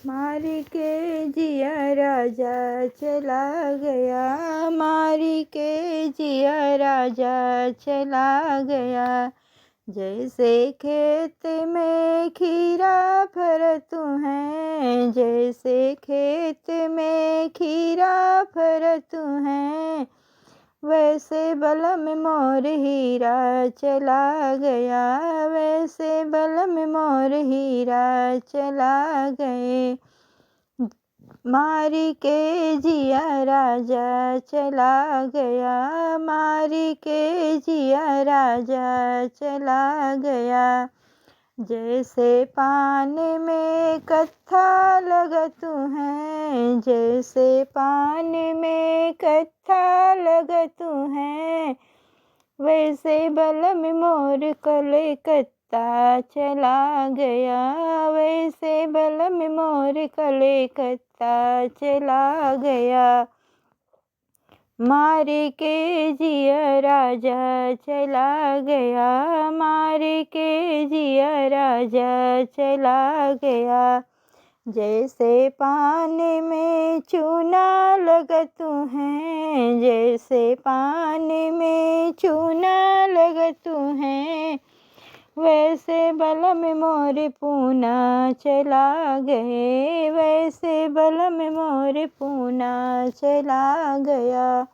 मारी के जिया राजा चला गया, मारी के जिया राजा चला गया। जैसे खेत में खीरा फरतू है, जैसे खेत में खीरा फरतू है, वैसे बलम मोर हीरा चला गया, वैसे बलम मोर हीरा चला गए। मारी के जिया राजा चला गया, मारी के जिया राजा चला गया। जैसे पान में कत्था लगतू है, जैसे पान में कत्था लगतू है, वैसे बलम मोर कलकत्ता चला गया, वैसे बलम मोर कलकत्ता चला गया। मारी के जिया राजा चला गया, मारी के जिया राजा चला गया। जैसे पान में चूना लगतू है, जैसे पान में चूना लगतू है, वैसे बलम मोर पूना चला गए, वैसे बलम मोर पूना चला गया।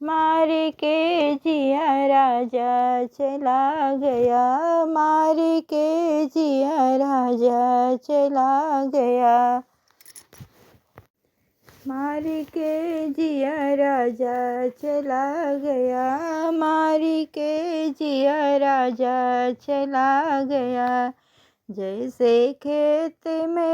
मारी के जिया राजा चला गया, मारी के जिया राजा चला गया। मारी के जिया राजा चला गया, मारी के जिया राजा चला गया। जैसे खेत में